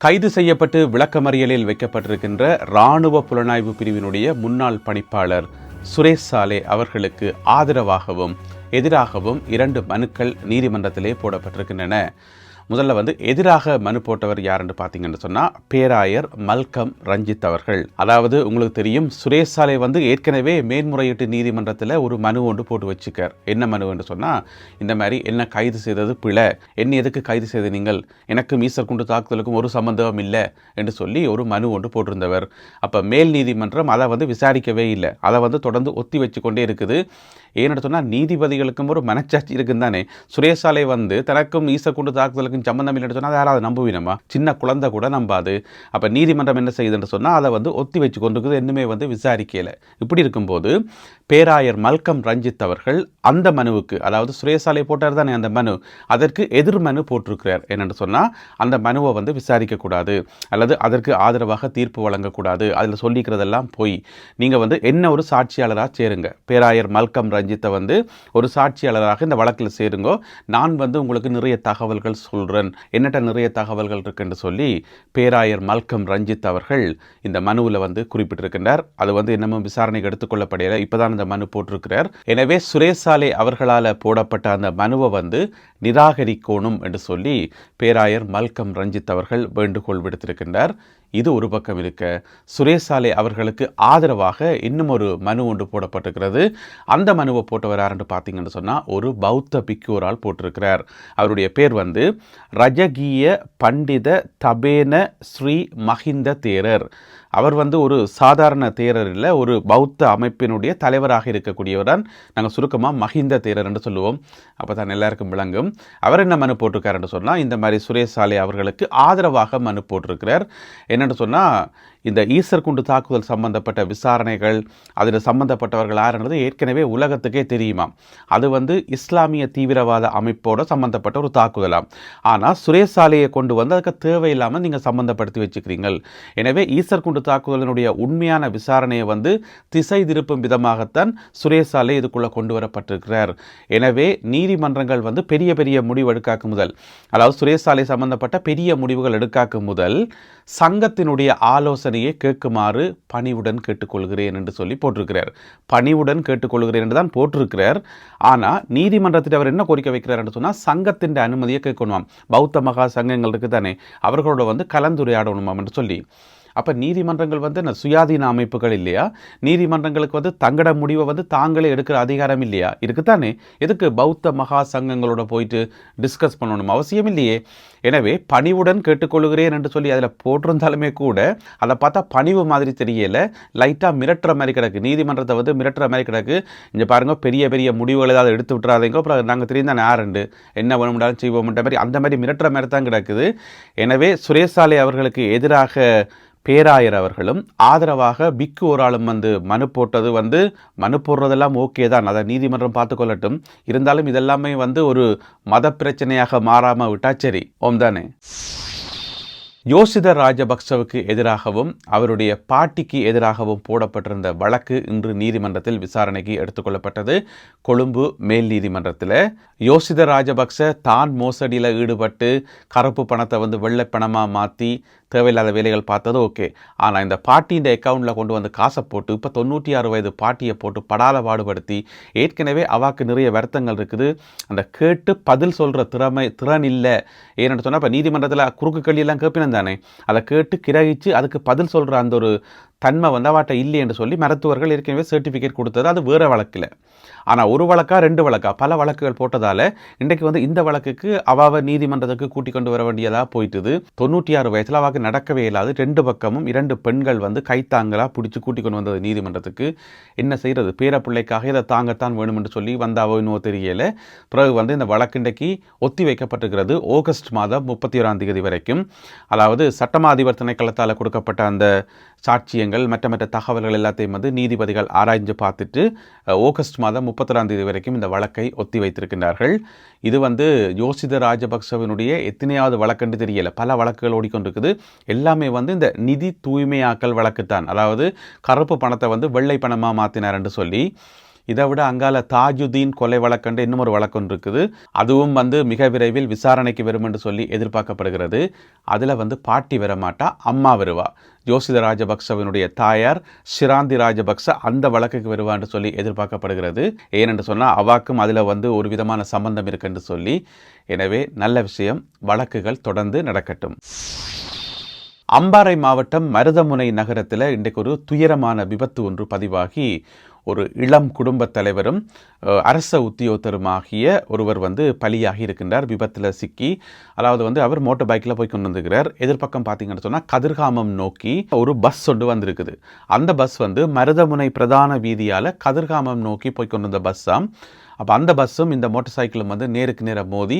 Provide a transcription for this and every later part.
கைது செய்யப்பட்டு விளக்கமறியலில் வைக்கப்பட்டிருக்கின்ற இராணுவ புலனாய்வு பிரிவினுடைய முன்னாள் பணிப்பாளர் சுரேஷ் சாலே அவர்களுக்கு ஆதரவாகவும் எதிராகவும் 2 மனுக்கள் நீதிமன்றத்திலே போடப்பட்டிருக்கின்றன. முதல்ல எதிராக மனு போட்டவர் யாருன்னு பார்த்தீங்கன்னு சொன்னால் பேராயர் மல்கம் ரஞ்சித் அவர்கள். அதாவது உங்களுக்கு தெரியும், சுரேஷ் சாலே ஏற்கனவே மேன்முறையீட்டு நீதிமன்றத்தில் ஒரு மனு ஒன்று போட்டு வச்சுக்கார். என்ன மனுன்னு சொன்னால், இந்த மாதிரி என்ன கைது செய்தது பிழை, என்ன எதுக்கு கைது செய்த நீங்கள், எனக்கு ஈசர் குண்டு தாக்குதலுக்கும் ஒரு சம்பந்தம் இல்லை என்று சொல்லி ஒரு மனு ஒன்று போட்டிருந்தவர். அப்போ மேல் நீதிமன்றம் அதை விசாரிக்கவே இல்லை, அதை தொடர்ந்து ஒத்தி வச்சு கொண்டே இருக்குது. ஏன்னு சொன்னால் நீதிபதிகளுக்கும் ஒரு மனச்சாட்சி இருக்குன்னு தானே. சுரேஷ் சாலே தனக்கும் ஈசர் குண்டு தாக்குதலுக்கும் சம்பந்தம் இல்லைன்னு சொன்னால் யாராவது நம்புவீனமா? சின்ன குழந்தை கூட நம்பாது. அப்போ நீதிமன்றம் என்ன செய்யுதுன்னு சொன்னால் அதை ஒத்தி வச்சு கொண்டு இன்னுமே விசாரிக்கலை. இப்படி இருக்கும்போது பேராயர் மல்கம் ரஞ்சித் அவர்கள் அந்த மனுவுக்கு, அதாவது சுரேஷ் சாலே போட்டார் தானே அந்த மனு, அதற்கு எதிர் மனு போட்டிருக்கிறார். என்னென்னு சொன்னால், அந்த மனுவை விசாரிக்கக்கூடாது அல்லது அதற்கு ஆதரவாக தீர்ப்பு வழங்கக்கூடாது, அதில் சொல்லிக்கிறதெல்லாம் போய் நீங்கள் என்ன ஒரு சாட்சியாளராக சேருங்க, பேராயர் மல்கம் ரஞ்சித்தை ஒரு சாட்சியாளராக இந்த வழக்கில் சேருங்கோ, நான் உங்களுக்கு நிறைய தகவல்கள் சொல்கிறேன், என்னட்ட நிறைய தகவல்கள் இருக்குன்னு சொல்லி பேராயர் மல்கம் ரஞ்சித் அவர்கள் இந்த மனுவில் குறிப்பிட்டிருக்கின்றார். அது இன்னமும் விசாரணைக்கு எடுத்துக்கொள்ளப்படையில இப்போதான் அந்த மனு போட்டிருக்கிறார். எனவே சுரேஷ் சாலே அவர்களால் போடப்பட்ட அந்த மனுவை நிராகரிக்கணும் என்று சொல்லி பேராயர் மல்கம் ரஞ்சித் அவர்கள் வேண்டுகோள் விடுத்திருக்கின்றார். இது ஒரு பக்கம் இருக்க, சுரேஷ் சாலே அவர்களுக்கு ஆதரவாக இன்னும் ஒரு மனு ஒன்று போடப்பட்டிருக்கிறது. அந்த மனுவை போட்டவர் யாருன்னு பார்த்தீங்கன்னு சொன்னால், ஒரு பௌத்த பிக்குவரால் போட்டிருக்கிறார். அவருடைய பேர் ரஜகீய பண்டித தபேன ஸ்ரீ மஹிந்த தேரர். அவர் ஒரு சாதாரண தேரர் இல்லை, ஒரு பௌத்த அமைப்பினுடைய தலைவராக இருக்கக்கூடியவர் தான். நாங்கள் சுருக்கமாக மஹிந்த தேரர் என்று சொல்லுவோம், அப்போ தான் எல்லாருக்கும் விளங்கும். அவர் என்ன மனு போட்டிருக்காருன்னு சொன்னால், இந்த மாதிரி சுரேஷ் சாலே அவர்களுக்கு ஆதரவாக மனு போட்டிருக்கிறார். என்னென்னு சொன்னால், இந்த ஈசர் குண்டு தாக்குதல் சம்பந்தப்பட்ட விசாரணைகள், அதில் சம்பந்தப்பட்டவர்கள் யாருன்றது ஏற்கனவே உலகத்துக்கே தெரியுமா. அது இஸ்லாமிய தீவிரவாத அமைப்போட சம்பந்தப்பட்ட ஒரு தாக்குதலாம். ஆனால் சுரேஷ் சாலையை கொண்டு அதுக்கு தேவையில்லாமல் நீங்கள் சம்பந்தப்படுத்தி வச்சுக்கிறீங்கள். எனவே ஈசர் குண்டு தாக்குதலினுடைய உண்மையான விசாரணையை திசை திருப்பும் விதமாகத்தான் சுரேஷ் சாலை இதுக்குள்ளே கொண்டு வரப்பட்டிருக்கிறார். எனவே நீதிமன்றங்கள் பெரிய பெரிய முடிவு எடுக்காக்கும் முதல், அதாவது சுரேஷ் சாலை சம்பந்தப்பட்ட பெரிய முடிவுகள் எடுக்காக்கும் முதல் சங்கத்தினுடைய ஆலோசனையை கேட்குமாறு பணிவுடன் கேட்டுக்கொள்கிறேன் என்று சொல்லி போட்டிருக்கிறார். பணிவுடன் கேட்டுக்கொள்கிறேன் என்று தான் போட்டிருக்கிறார். ஆனால் நீதிமன்றத்தில் அவர் என்ன கோரிக்கை வைக்கிறார் என்று சொன்னால், சங்கத்தின் அனுமதியை கேட்கணுமாம். பௌத்த மகா சங்கங்கள் இருக்குது தானே, அவர்களோட கலந்துரையாடணுமாம் என்று சொல்லி. அப்போ நீதிமன்றங்கள் சுயாதீன அமைப்புகள் இல்லையா? நீதிமன்றங்களுக்கு தங்கட முடிவை தாங்களே எடுக்கிற அதிகாரம் இல்லையா? இருக்குத்தானே. எதுக்கு பௌத்த மகா சங்கங்களோட போயிட்டு டிஸ்கஸ் பண்ணணும்? அவசியம் இல்லையே. எனவே பணிவுடன் கேட்டுக்கொள்கிறேன் என்று சொல்லி அதில் போட்டிருந்தாலுமே கூட அதை பார்த்தா பணிவு மாதிரி தெரியலை, லைட்டாக மிரட்டுற மாதிரி கிடக்கு. நீதிமன்றத்தை மிரட்டுற மாதிரி கிடக்கு. இங்கே பாருங்க, பெரிய பெரிய முடிவுகள் ஏதாவது எடுத்து விட்டுறாதீங்க, அப்புறம் நாங்கள் தெரியும் தானே யாருண்டு, என்ன வேணும்னாலும் செய்வோம்ன்ற மாதிரி அந்த மாதிரி மிரட்டுற மாதிரி தான் கிடக்குது. எனவே சுரேஷ் சாலே அவர்களுக்கு எதிராக பேராயர் அவர்களும் ஆதரவாக பிக்கு ஒரு ஆளும் மனு போட்டது மனு போடுறதெல்லாம் ஓகே தான், அதை நீதிமன்றம் பார்த்துக்கொள்ளட்டும். இருந்தாலும் இதெல்லாமே ஒரு மத பிரச்சனையாக மாறாமல் விட்டா சரி, ஓம் தானே. யோசித ராஜபக்சவுக்கு எதிராகவும் அவருடைய பாட்டிக்கு எதிராகவும் போடப்பட்டிருந்த வழக்கு இன்று நீதிமன்றத்தில் விசாரணைக்கு எடுத்துக்கொள்ளப்பட்டது. கொழும்பு மேல் நீதிமன்றத்தில் யோசித ராஜபக்ச தான் மோசடியில் ஈடுபட்டு கருப்பு பணத்தை வெள்ளை பணமாக மாற்றி தேவையில்லாத வேலைகள் பார்த்தது ஓகே. ஆனால் இந்த பாட்டியின் அக்கௌண்ட்டில் கொண்டு காசை போட்டு இப்போ 96 வயது பாட்டியை போட்டு படால பாடுபடுத்தி, ஏற்கனவே அவாக்கு நிறைய வருத்தங்கள் இருக்குது, அந்த கேட்டு பதில் சொல்கிற திறன் இல்லை. ஏன்னு சொன்னால், இப்போ நீதிமன்றத்தில் குறுக்கு கேள்வியெல்லாம் கேட்பினு தானே, அதை கேட்டு கிரகிச்சு அதுக்கு பதில் சொல்கிற அந்த ஒரு தன்மை அவாட்ட இல்லை என்று சொல்லி மருத்துவர்கள் ஏற்கனவே சர்டிஃபிகேட் கொடுத்தது. அது வேறு வழக்கில். ஆனால் ஒரு வழக்கா 2 வழக்கா பல வழக்குகள் போட்டதால் இன்றைக்கு இந்த வழக்குக்கு அவாவை நீதிமன்றத்துக்கு கூட்டிக் கொண்டு வர வேண்டியதாக போயிட்டுது. 96 வயசில் அவாக்கு நடக்கவே இல்லாது 2 பக்கமும் 2 பெண்கள் கைத்தாங்களாக பிடிச்சி கூட்டிக் கொண்டு வந்தது நீதிமன்றத்துக்கு. என்ன செய்கிறது, பேரப்பிள்ளைக்காக இதை தாங்கத்தான் வேணும் என்று சொல்லி வந்தாவோ இன்னும் தெரியலை. பிறகு இந்த வழக்கு இன்றைக்கு ஒத்தி வைக்கப்பட்டிருக்கிறது ஆகஸ்ட் மாதம் 31ஆம் தேதி வரைக்கும். அதாவது சட்டமா அதிபர் திணைக்களத்தால் கொடுக்கப்பட்ட அந்த சாட்சியங்கள் மற்ற தகவல்கள் எல்லாத்தையும் நீதிபதிகள் ஆராய்ஞ்சு பார்த்துட்டு ஆகஸ்ட் மாதம் 31ஆம் தேதி வரைக்கும் இந்த வழக்கை ஒத்தி வைத்திருக்கின்றார்கள். இது யோசித ராஜபக்சவினுடைய எத்தனையாவது வழக்குன்னு தெரியல, பல வழக்குகள் ஓடிக்கொண்டிருக்குது. எல்லாமே இந்த நிதி தூய்மையாக்கல் வழக்கு தான். அதாவது கருப்பு பணத்தை வெள்ளை பணமாக மாற்றினார் என்று சொல்லி இதை விட அங்கால தாஜுதீன் கொலை வழக்கண்டு இன்னும் ஒரு வழக்கம் இருக்குது. அதுவும் மிக விரைவில் விசாரணைக்கு வரும் என்று சொல்லி எதிர்பார்க்கப்படுகிறது. அதில் பாட்டி வரமாட்டா, அம்மா வருவா. ஜோசித ராஜபக்சவினுடைய தாயார் ஷிராந்தி ராஜபக்ச அந்த வழக்குக்கு வருவான்னு சொல்லி எதிர்பார்க்கப்படுகிறது. ஏனென்று சொன்னால் அவாக்கும் அதில் ஒரு விதமான சம்பந்தம் இருக்குன்னு சொல்லி. எனவே நல்ல விஷயம், வழக்குகள் தொடர்ந்து நடக்கட்டும். அம்பாறை மாவட்டம் மருதமுனை நகரத்தில் இன்றைக்கு ஒரு துயரமான விபத்து ஒன்று பதிவாகி ஒரு இளம் குடும்பத் தலைவரும் அரச உத்தியோகத்தருமாகிய ஒருவர் பலியாகி இருக்கின்றார். விபத்தில் சிக்கி, அதாவது அவர் மோட்டார் பைக்கில் போய் கொண்டு வந்துருக்கிறார். எதிர்பக்கம் பார்த்தீங்கன்னு சொன்னால் கதிர்காமம் நோக்கி ஒரு பஸ் ஒன்று வந்திருக்குது. அந்த பஸ் மருதமுனை பிரதான வீதியால் கதிர்காமம் நோக்கி போய் கொண்டு வந்த பஸ்ஸாம். அப்போ அந்த பஸ்ஸும் இந்த மோட்டார் சைக்கிளும் நேருக்கு நேராக மோதி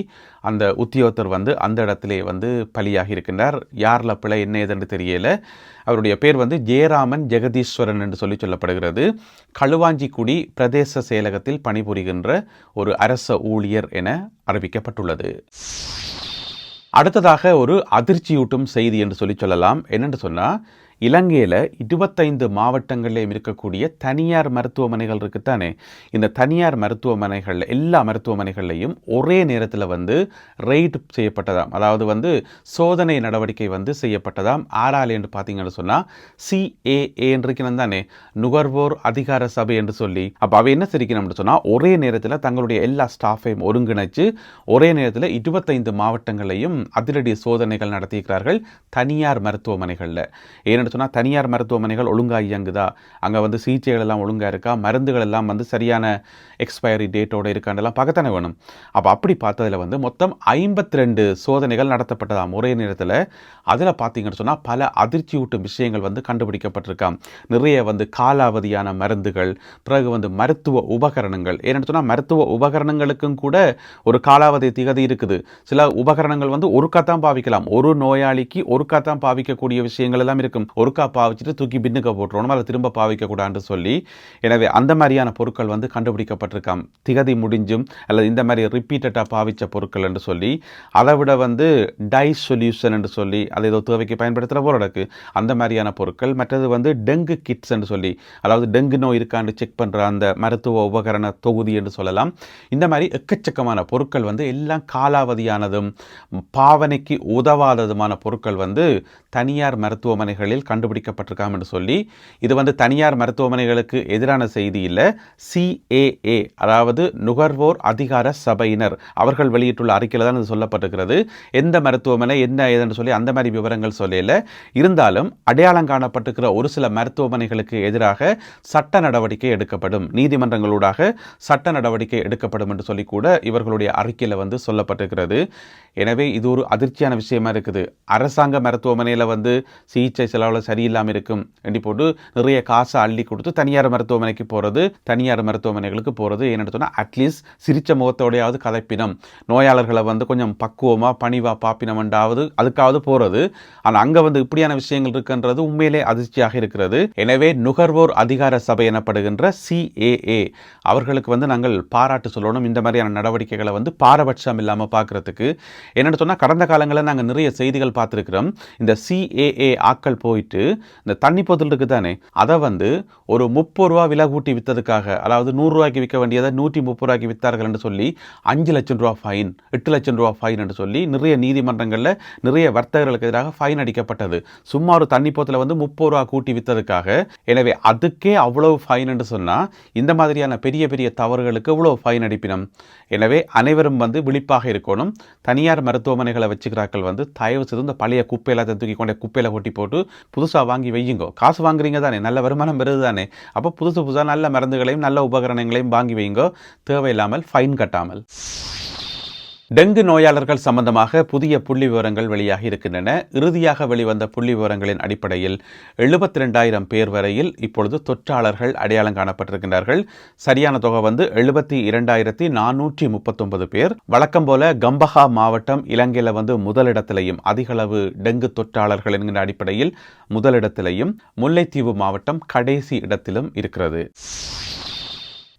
அந்த உத்தியோகத்தர் அந்த இடத்திலே பலியாகி இருக்கின்றார். யாரில் பிழை என்ன ஏதென்று தெரியல. அவருடைய பேர் ஜெயராமன் ஜெகதீஸ்வரன் என்று சொல்லப்படுகிறது. களுவாஞ்சிக்குடி பிரதேச செயலகத்தில் பணிபுரிகின்ற ஒரு அரச ஊழியர் என அறிவிக்கப்பட்டுள்ளது. அடுத்ததாக ஒரு அதிர்ச்சியூட்டும் செய்தி என்று சொல்லலாம். என்னென்று சொன்னால், இலங்கையில் 25 மாவட்டங்களிலும் இருக்கக்கூடிய தனியார் மருத்துவமனைகள் இருக்குத்தானே. இந்த தனியார் மருத்துவமனைகள் எல்லா மருத்துவமனைகள்லையும் ஒரே நேரத்தில் ரெய்ட் செய்யப்பட்டதாம். அதாவது சோதனை நடவடிக்கை செய்யப்பட்டதாம். ஆறால் என்று பார்த்தீங்கன்னு சொன்னால் CAA இருக்கணும் தானே, நுகர்வோர் அதிகார சபை என்று சொல்லி. அப்போ அவை என்ன சிரிக்கணும்னு சொன்னால், ஒரே நேரத்தில் தங்களுடைய எல்லா ஸ்டாஃபையும் ஒருங்கிணைச்சு ஒரே நேரத்தில் 25 மாவட்டங்களையும் அதிரடி சோதனைகள் நடத்தியிருக்கிறார்கள் தனியார் மருத்துவமனைகளில். ஏன்னு சொன்னால் தனியார் மருத்துவமனைகள் ஒழுங்காக இயங்குதா, அங்கே சிகிச்சைகள் எல்லாம் ஒழுங்காக இருக்கா, மருந்துகள் எல்லாம் சரியான எக்ஸ்பயரி டேட்டோடு இருக்காண்டெல்லாம் பார்க்கத்தானே வேணும். அப்போ அப்படி பார்த்ததில் மொத்தம் 52 சோதனைகள் நடத்தப்பட்டதாம் ஒரே நேரத்தில். அதில் பார்த்தீங்கன்னு சொன்னால் பல அதிர்ச்சியூட்டும் விஷயங்கள் கண்டுபிடிக்கப்பட்டிருக்காம். நிறைய காலாவதியான மருந்துகள், பிறகு மருத்துவ உபகரணங்கள். ஏன்னு சொன்னால் மருத்துவ உபகரணங்களுக்கும் கூட ஒரு காலாவதி திகதி இருக்குது. சில உபகரணங்கள் ஒருக்காத்தான் பாவிக்கலாம். ஒரு நோயாளிக்கு ஒருக்காத்தான் பாவிக்கக்கூடிய விஷயங்கள் எல்லாம் இருக்கும். ஒருக்கா பாவிச்சுட்டு தூக்கி பின்னுக்க போட்டுருவோம், அதை திரும்ப பாவிக்கக்கூடாதுன்னு சொல்லி. எனவே அந்த மாதிரியான பொருட்கள் கண்டுபிடிக்கப்பட்டிருக்காம். திகதி முடிஞ்சும் அல்லது இந்த மாதிரி ரிப்பீட்டடாக பாவித்த பொருட்கள் என்று சொல்லி. அதை விட டை சொல்யூஷன் என்று சொல்லி அதை ஏதோ தேவைக்கு பயன்படுத்துகிற போராடக்கு அந்த மாதிரியான பொருட்கள். மற்றது டெங்கு கிட்ஸ் என்று சொல்லி, அதாவது டெங்கு நோய் இருக்கான்னு செக் பண்ணுற அந்த மருத்துவ உபகரண தொகுதி என்று சொல்லலாம். இந்த மாதிரி எக்கச்சக்கமான பொருட்கள் எல்லாம் காலாவதியானதும் பாவனைக்கு உதவாததுமான பொருட்கள் தனியார் மருத்துவமனைகளில் கண்டுபிடிக்கப்பட்டிருக்காம் என்று சொல்லி. இது தனியார் மருத்துவமனைகளுக்கு எதிரான செய்தி இல்லை. CAA அதாவது நுகர்வோர் அதிகார சபையினர் அவர்கள் வெளியிட்டுள்ள அறிக்கையில் தான் இது சொல்லப்பட்டிருக்கிறது. எந்த மருத்துவமனை என்ன ஏதுன்னு சொல்லி அந்த மாதிரி விவரங்கள் சொல்லல. இருந்தாலும் அடையாளம் காணப்பட்டிருக்கிற ஒரு சில மருத்துவமனைகளுக்கு எதிராக சட்ட நடவடிக்கை எடுக்கப்படும், நீதிமன்றங்களூடாக சட்ட நடவடிக்கை எடுக்கப்படும் என்று சொல்லி கூட இவர்களுடைய அறிக்கையில் சொல்லப்பட்டிருக்கிறது. எனவே இது ஒரு அதிர்ச்சியான விஷயமா இருக்குது. அரசாங்க மருத்துவமனையில் சிகிச்சை செலவில் சரியில்லாமல் இருக்கும் என்று போட்டு நிறைய காசை அள்ளி கொடுத்து தனியார் மருத்துவமனைக்கு போகிறது, தனியார் மருத்துவமனைகளுக்கு போகிறது. ஏன்னு சொன்னால் அட்லீஸ்ட் சிரிச்ச முகத்தோடையாவது கதைப்பினம், நோயாளர்களை கொஞ்சம் பக்குவமாக பணிவாக பாப்பினம்ண்டாவது அதுக்காவது போகிறது. ஆனால் அங்கே இப்படியான விஷயங்கள் இருக்குன்றது உண்மையிலே அதிர்ச்சியாக இருக்கிறது. எனவே நுகர்வோர் அதிகார சபை எனப்படுகின்ற CAA அவர்களுக்கு நாங்கள் பாராட்டு சொல்லணும். இந்த மாதிரியான நடவடிக்கைகளை பாரபட்சம் இல்லாமல் பார்க்கறதுக்கு. என்னென்னு சொன்னால் கடந்த காலங்களில் நாங்கள் நிறைய செய்திகள் பார்த்துருக்கிறோம். இந்த CAA ஆக்கள் போயிட்டு இந்த தண்ணி போத்தல் இருக்குது தானே, அதை ஒரு 30 ரூபா விலை கூட்டி விற்றதுக்காக, அதாவது 100 ரூபாய்க்கு விற்க வேண்டியதை 130 ரூபாய்க்கு விற்றார்கள் என்று சொல்லி 5 லட்சம் ரூபா ஃபைன், 8 லட்சம் ரூபா ஃபைன் என்று சொல்லி நிறைய நீதிமன்றங்களில் நிறைய வர்த்தகர்களுக்கு எதிராக ஃபைன் அடிக்கப்பட்டது. சும்மா ஒரு தண்ணி போத்தில் 30 ரூபா கூட்டி விற்றதுக்காக. எனவே அதுக்கே அவ்வளவு ஃபைன் என்று சொன்னால் இந்த மாதிரியான பெரிய பெரிய தவறுகளுக்கு இவ்வளோ ஃபைன் அடிப்பினம். எனவே அனைவரும் விழிப்பாக இருக்கணும். தனியார் மருத்துவமனைகளை வச்சுக்கிறார்கள் தயவு செய்து இந்த பழைய குப்பையில தூக்கி கொண்டே குப்பையில் கொட்டி போட்டு புதுசாக வாங்கி வையுங்கோ. காசு வாங்குறீங்க தானே, நல்ல வருமானம் வருது தானே. அப்போ புதுசாக நல்ல மருந்துகளையும் நல்ல உபகரணங்களையும் வாங்கி வையுங்கோ, தேவையில்லாமல் ஃபைன் கட்டாமல். டெங்கு நோயாளர்கள் சம்பந்தமாக புதிய புள்ளி விவரங்கள் வெளியாகி இருக்கின்றன. இறுதியாக வெளிவந்த புள்ளி விவரங்களின் அடிப்படையில் 72,000 பேர் வரையில் இப்பொழுது தொற்றாளர்கள் அடையாளம் காணப்பட்டிருக்கின்றார்கள். சரியான தொகை 72,439 பேர். வழக்கம் போல கம்பஹா மாவட்டம் இலங்கையில் முதலிடத்திலையும் அதிகளவு டெங்கு தொற்றாளர்கள் என்கிற அடிப்படையில் முதலிடத்திலையும், முல்லைத்தீவு மாவட்டம் கடைசி இடத்திலும் இருக்கிறது.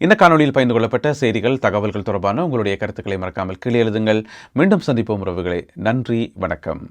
இந்த காணொலியில் பகிர்ந்து கொள்ளப்பட்ட செய்திகள், தகவல்கள் தொடர்பான உங்களுடைய கருத்துக்களை மறக்காமல் கீழே எழுதுங்கள். மீண்டும் சந்திப்போம் உறவுகளே. நன்றி, வணக்கம்.